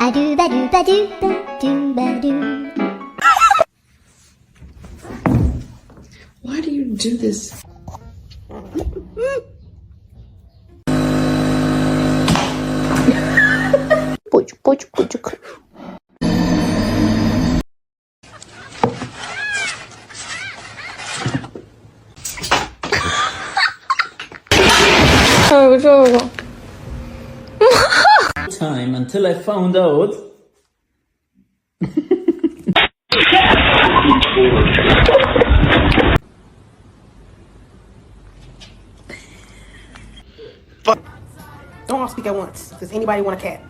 A do ba do ba do ba do ba do. Why do you do this? Почек, почек, почек. Time until I found out. Don't all speak at once. Does anybody want a cat?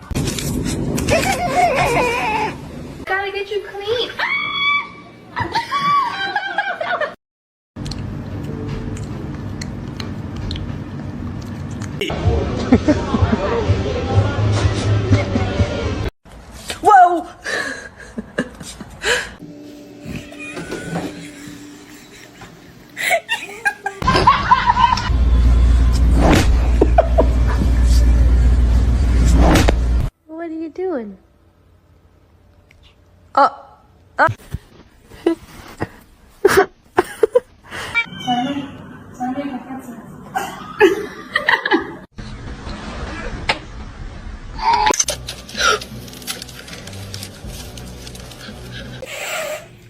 Gotta get you clean. Whoa! What are you doing?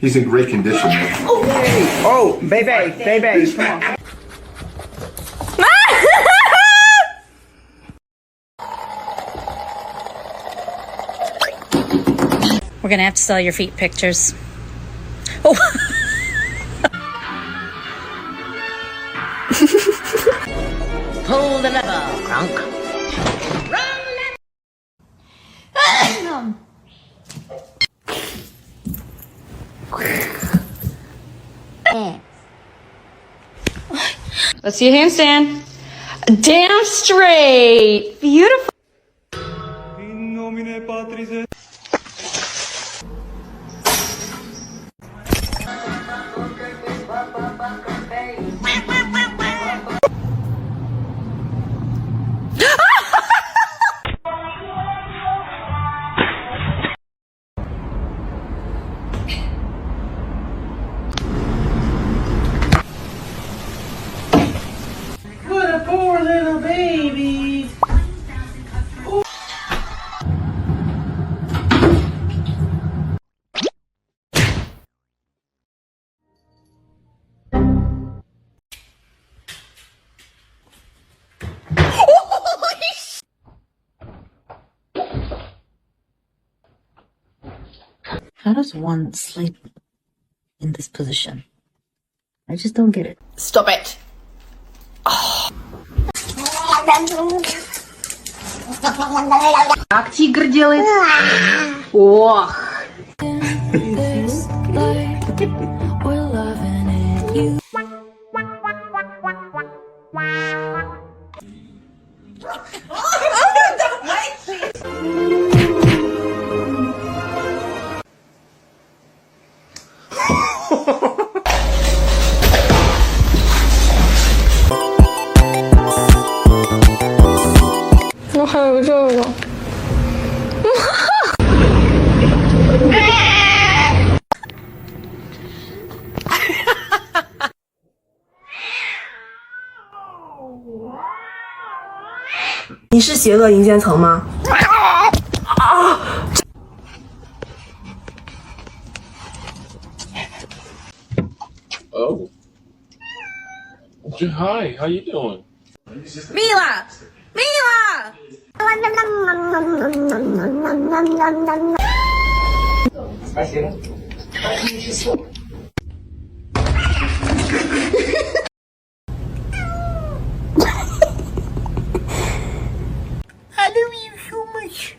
He's in great condition. Oh, baby, come on. We're gonna have to sell your feet pictures. Oh. Pull the lever, Gronk. Let's see a handstand. Damn straight. Beautiful. Poor little baby. How does one sleep in this position? I just don't get it. Stop it. Как тигр делает? Ох!你是邪恶银渐层吗？ Oh. Hi, how you doing? Mila! Mila! I love you so much.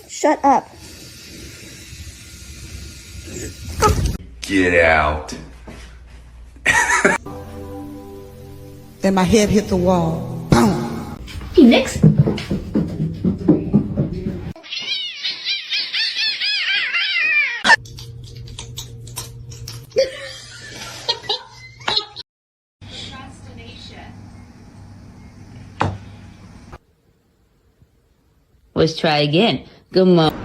Shut up. Get out. and my head hit the wall. Boom. Hey, next. Let's try again. Good morning.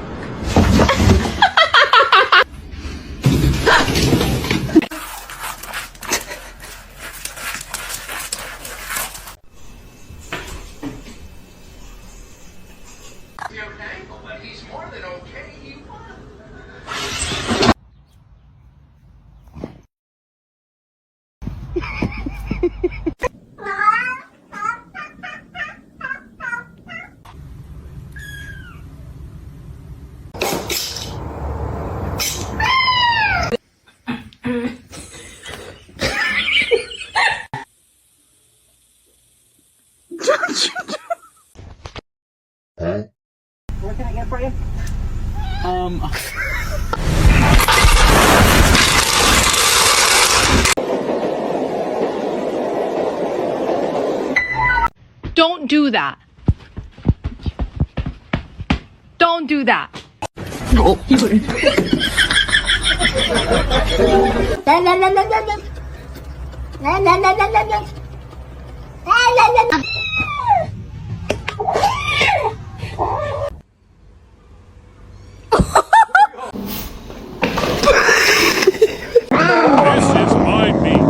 What can I get for you? Don't do that. Don't do that. This is my meat.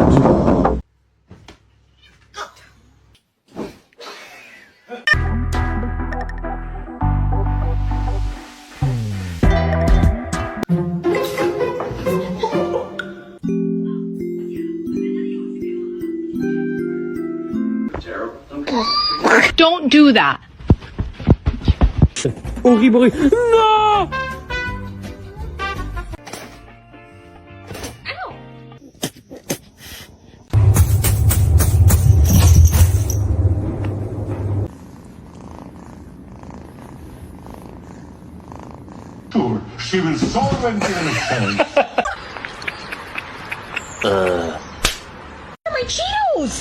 Don't do that. No! She was solvent in a sense. My Cheetos!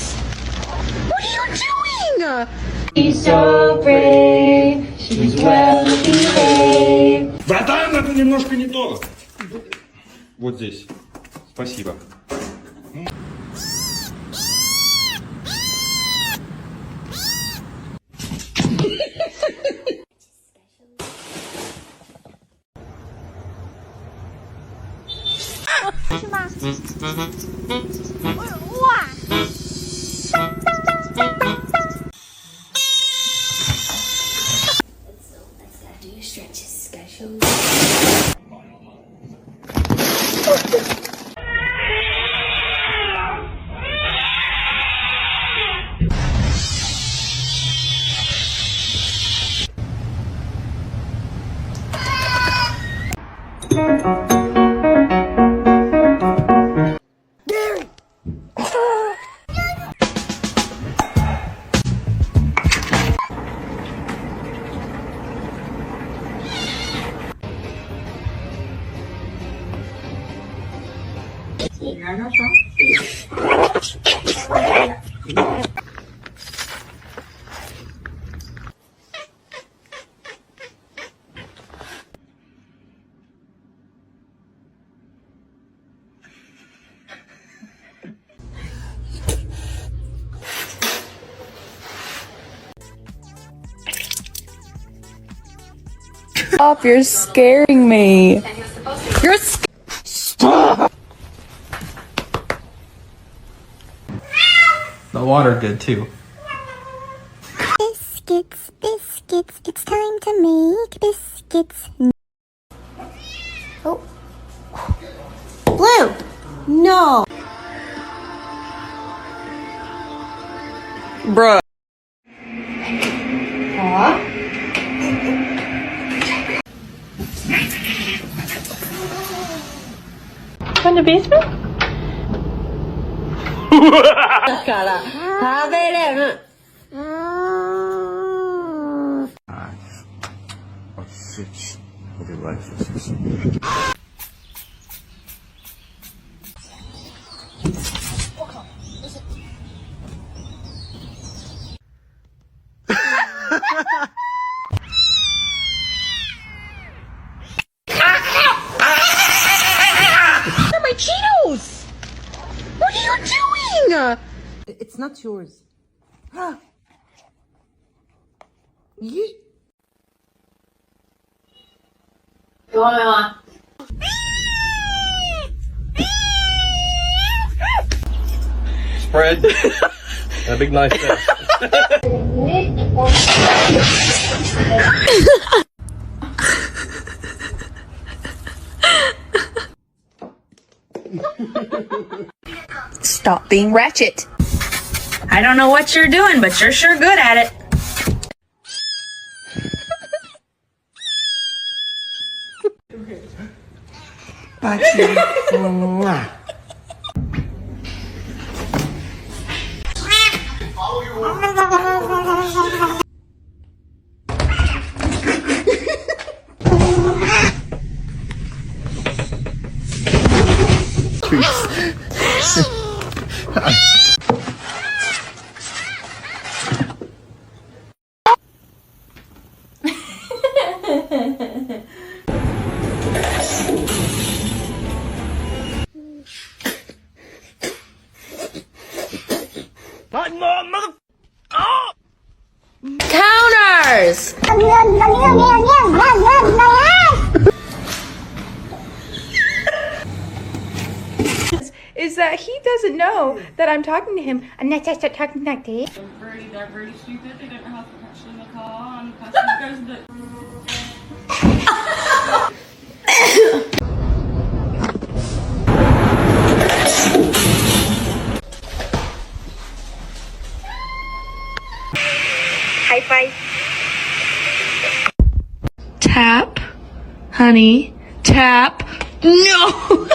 What are you doing? She's so brave. She's well behaved. Братан, это немножко не то. Вот здесь. Спасибо. Do your stretches, gotta show Stop, you're scaring me. You're Stop! The water good too. biscuits, biscuits. It's time to make biscuits. Oh. Blue! No! Bruh. In the basement? not yours. Yeet. Spread. A big nice test. Stop being ratchet. I don't know what you're doing, but you're sure good at it. Counters! Is that he doesn't know that I'm talking to him. I'm not just talking like this. They're really stupid. They don't know how to catch in the car, and the person goes in the... High five. Tap. Honey. Tap. No!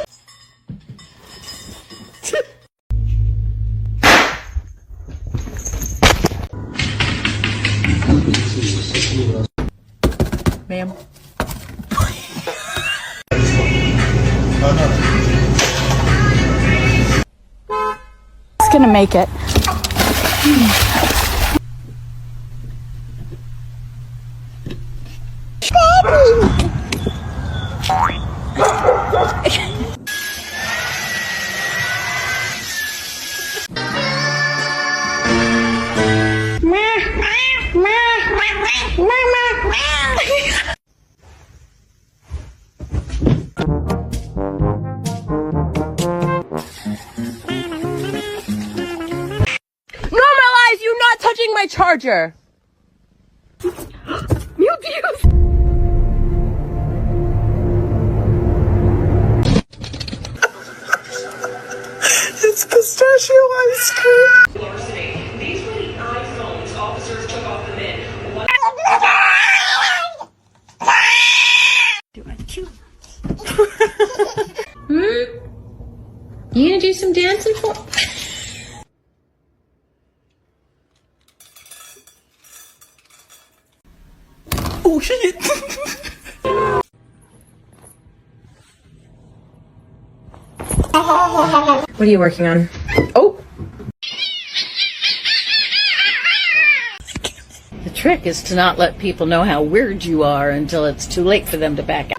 Ma'am. It's gonna make it. Normalize you not touching my charger! It's pistachio ice cream. These were the iPhones officers took off the men. You gonna do some dancing for? Oh shit. What are you working on? Oh! The trick is to not let people know how weird you are until it's too late for them to back out.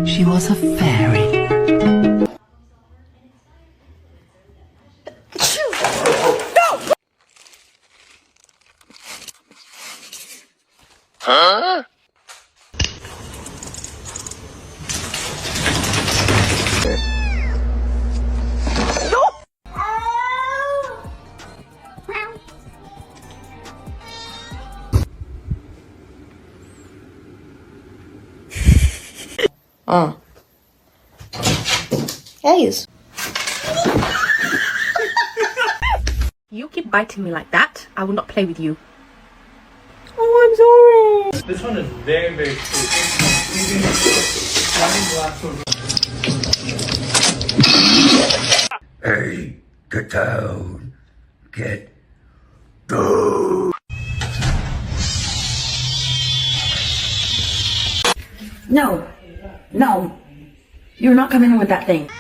She was a fairy. Guys. You keep biting me like that, I will not play with you. Oh, I'm sorry. This one is very, very sweet. Hey, get down. Get down. No. No. You're not coming in with that thing.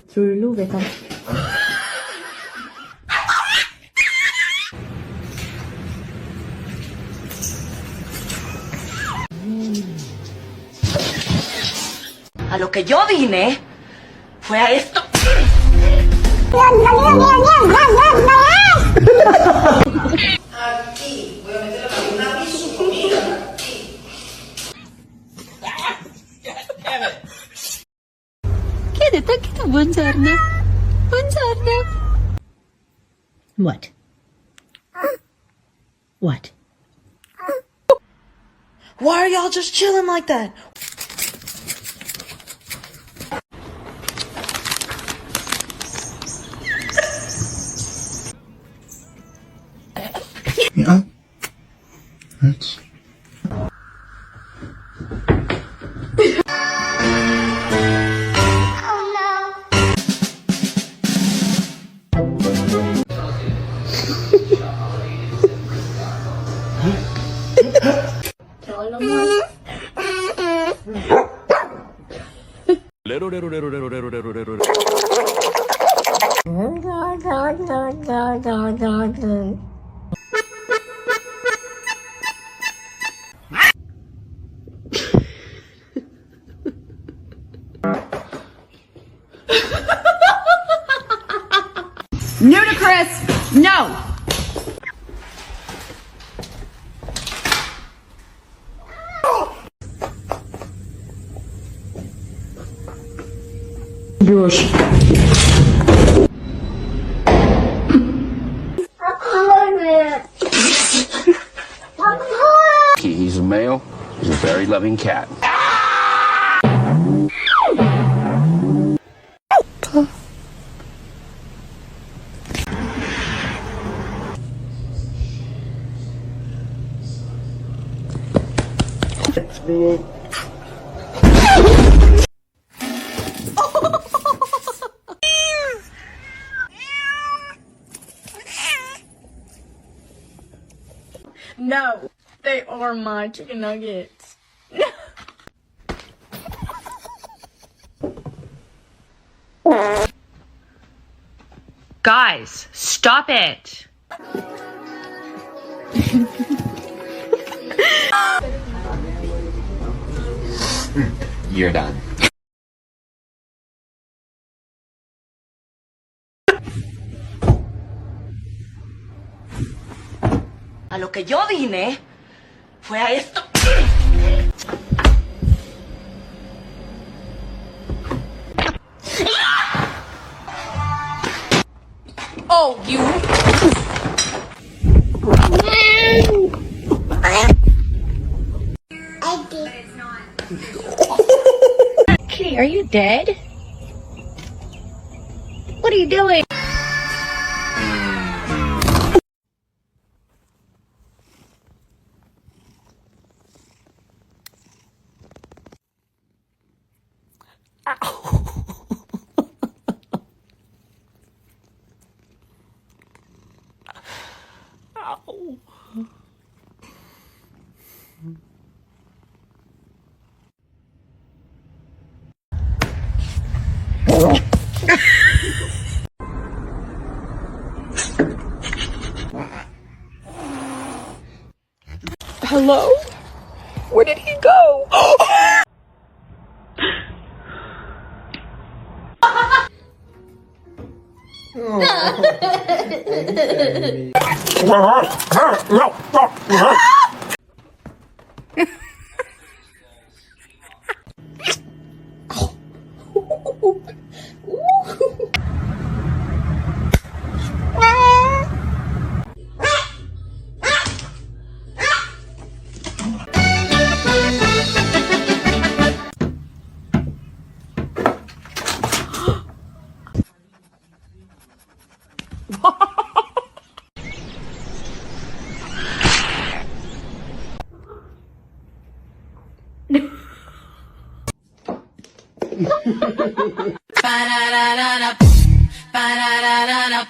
Sur l'eau, attends. A lo que yo vine fue a esto. Buongiorno. Buongiorno. What? What? Why are y'all just chilling like that? Yeah. That's... Ludicrous! No! He's a male. He's a very loving cat. No, they are my chicken nuggets. Guys, stop it. You're done. A lo que yo vine fue a esto. Oh, you. Kitty, are you dead? What are you doing? Hello? Where did he go?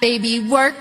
Baby, work.